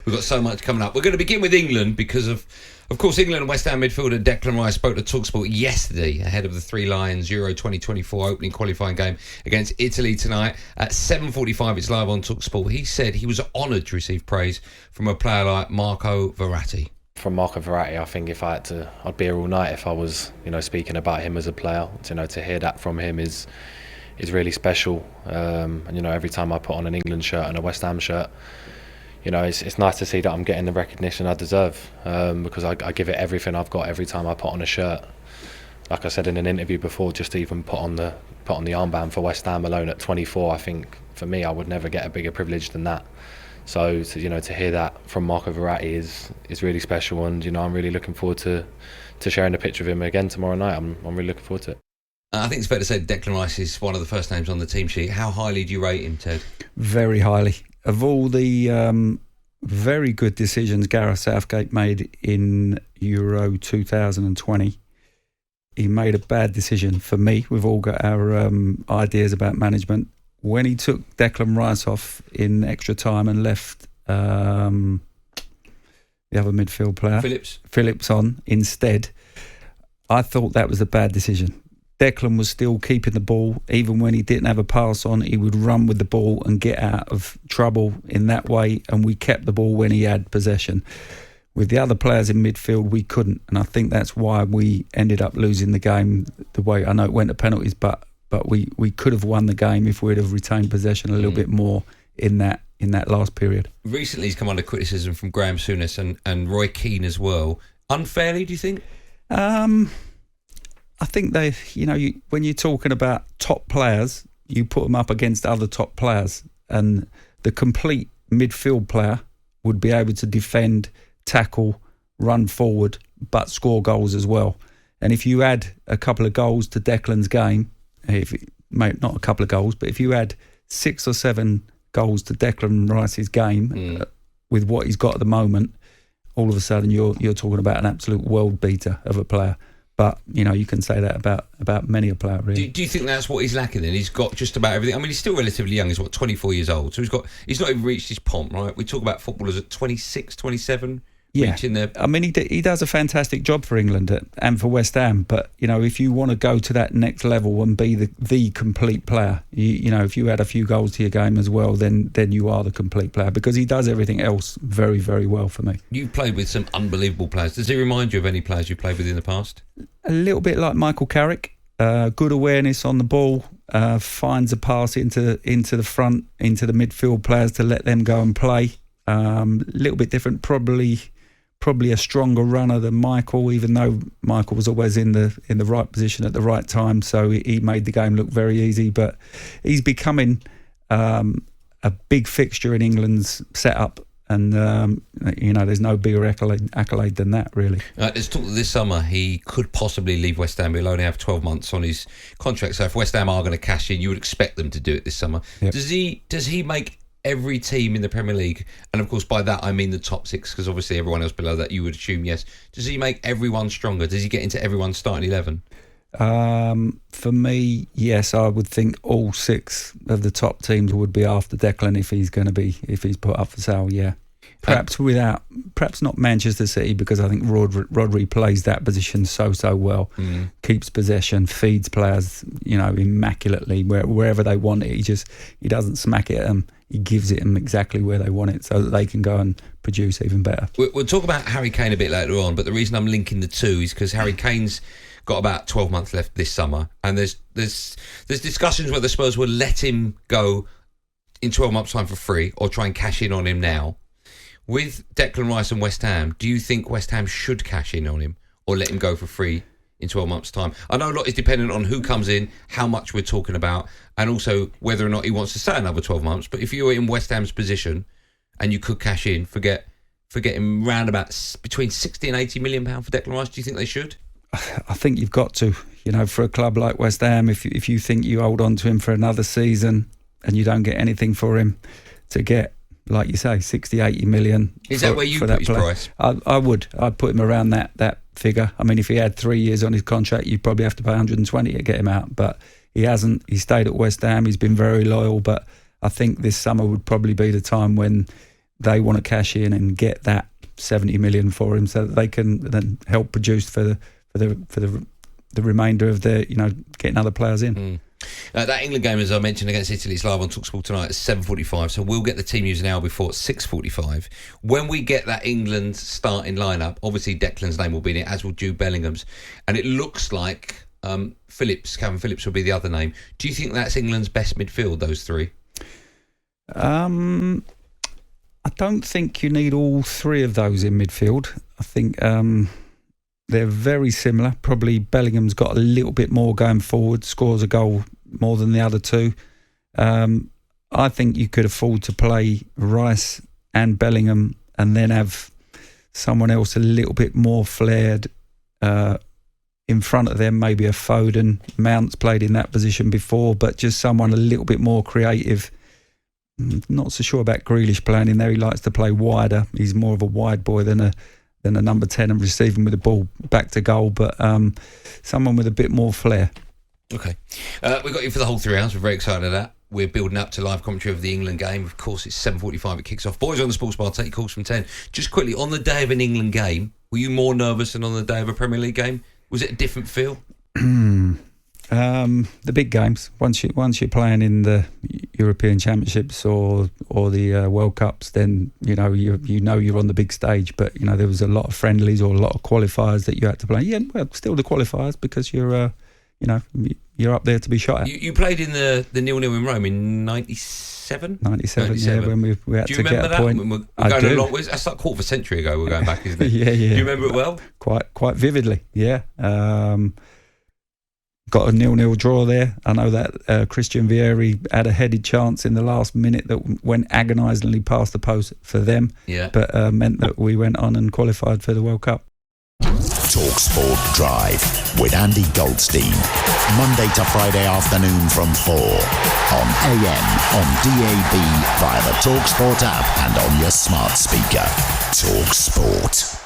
We've got so much coming up. We're going to begin with England because of course, England and West Ham midfielder Declan Rice spoke to talkSPORT yesterday ahead of the Three Lions Euro 2024 opening qualifying game against Italy tonight at 7:45. It's live on talkSPORT. He said he was honoured to receive praise from a player like Marco Verratti. From Marco Verratti, I think if I had to, I'd be here all night if I was, speaking about him as a player. To hear that from him is really special. And every time I put on an England shirt and a West Ham shirt, it's nice to see that I'm getting the recognition I deserve, because I give it everything I've got every time I put on a shirt. Like I said in an interview before, just to even put on the armband for West Ham alone at 24, I think for me I would never get a bigger privilege than that. So to hear that from Marco Verratti is really special, and I'm really looking forward to sharing a picture of him again tomorrow night. I'm really looking forward to it. I think it's fair to say Declan Rice is one of the first names on the team sheet. How highly do you rate him, Ted? Very highly. Of all the very good decisions Gareth Southgate made in Euro 2020, he made a bad decision for me. We've all got our ideas about management. When he took Declan Rice off in extra time and left the other midfield player, Phillips on instead, I thought that was a bad decision. Declan was still keeping the ball. Even when he didn't have a pass on, he would run with the ball and get out of trouble in that way, and we kept the ball when he had possession. With the other players in midfield, we couldn't, and I think that's why we ended up losing the game the way. I know it went to penalties, but we could have won the game if we'd have retained possession a little bit more in that last period. Recently he's come under criticism from Graeme, Souness and Roy Keane as well. Unfairly, do you think? I think they, when you're talking about top players, you put them up against other top players, and the complete midfield player would be able to defend, tackle, run forward, but score goals as well. And if you add a couple of goals to Declan's game, not a couple of goals, but if you add 6 or 7 goals to Declan Rice's game with what he's got at the moment, all of a sudden you're talking about an absolute world beater of a player. But, you can say that about many a player, really. Do you think that's what he's lacking then? He's got just about everything. I mean, he's still relatively young. He's, 24 years old. So he's not even reached his pomp, right? We talk about footballers at 26, 27, reaching their... I mean, he does a fantastic job for England and for West Ham. But, if you want to go to that next level and be the complete player, if you add a few goals to your game as well, then you are the complete player, because he does everything else very, very well for me. You've played with some unbelievable players. Does he remind you of any players you've played with in the past? A little bit like Michael Carrick. Good awareness on the ball, finds a pass into the front, into the midfield players to let them go and play. A little bit different, probably a stronger runner than Michael, even though Michael was always in the right position at the right time, so he made the game look very easy. But he's becoming a big fixture in England's setup, and there's no bigger accolade than that, really. There's talk that this summer he could possibly leave West Ham. He'll only have 12 months on his contract, so if West Ham are going to cash in, you would expect them to do it this summer. Yep. Does he make every team in the Premier League, and of course by that I mean the top 6, because obviously everyone else below that you would assume yes, does he make everyone stronger? Does he get into everyone's starting 11? For me, yes, I would think all 6 of the top teams would be after Declan if he's put up for sale. Yeah, perhaps not Manchester City, because I think Rodri plays that position so well, keeps possession, feeds players immaculately wherever they want it. He doesn't smack it at them. He gives it them exactly where they want it, so that they can go and produce even better. We'll talk about Harry Kane a bit later on, but the reason I'm linking the two is because Harry Kane's got about 12 months left this summer, and there's discussions whether Spurs will let him go in 12 months' time for free or try and cash in on him now. With Declan Rice and West Ham, do you think West Ham should cash in on him or let him go for free in 12 months' time? I know a lot is dependent on who comes in, how much we're talking about, and also whether or not he wants to stay another 12 months. But if you were in West Ham's position and you could cash in, forget him round about between 60 and 80 million pounds for Declan Rice, do you think they should? I think you've got to. For a club like West Ham, if you think you hold on to him for another season and you don't get anything for him, to get, like you say, 60, 80 million. Is that where you put his price? I would. I'd put him around that figure. I mean, if he had 3 years on his contract, you'd probably have to pay 120 to get him out. But he hasn't. He stayed at West Ham. He's been very loyal. But I think this summer would probably be the time when they want to cash in and get that 70 million for him, so that they can then help produce for the remainder of their, getting other players in. That England game, as I mentioned, against Italy, is live on talkSPORT tonight at 7:45. So we'll get the team news an hour before at 6:45. When we get that England starting lineup, obviously Declan's name will be in it, as will Jude Bellingham's, and it looks like Calvin Phillips will be the other name. Do you think that's England's best midfield, those three? I don't think you need all three of those in midfield. I think they're very similar. Probably Bellingham's got a little bit more going forward, scores a goal more than the other two. I think you could afford to play Rice and Bellingham and then have someone else a little bit more flared in front of them, maybe a Foden. Mount's played in that position before, but just someone a little bit more creative. Not so sure about Grealish playing in there. He likes to play wider. He's more of a wide boy than a number 10 and receiving with the ball back to goal, but someone with a bit more flair. Okay. We've got you for the whole 3 hours. We're very excited at that. We're building up to live commentary of the England game. Of course, it's 7:45. It kicks off. Boys on the Sports Bar, take your calls from 10. Just quickly, on the day of an England game, were you more nervous than on the day of a Premier League game? Was it a different feel? The big games, once you're playing in the European Championships or the World Cups, then you're on the big stage. But there was a lot of friendlies or a lot of qualifiers that you had to play. Yeah, well, still the qualifiers, because you're up there to be shot at. You played in the 0-0 in Rome in 97? 97, yeah, when we had to get a point. Do you remember that? We're going along with, that's like a quarter of a century ago we're going back, isn't it? Yeah. Do you remember it well? Quite vividly, yeah. Got a 0-0 draw there. I know that Christian Vieri had a headed chance in the last minute that went agonisingly past the post for them, but meant that we went on and qualified for the World Cup. talkSPORT Drive with Andy Goldstein, Monday to Friday afternoon from 4 on AM, on DAB, via the talkSPORT app and on your smart speaker. talkSPORT.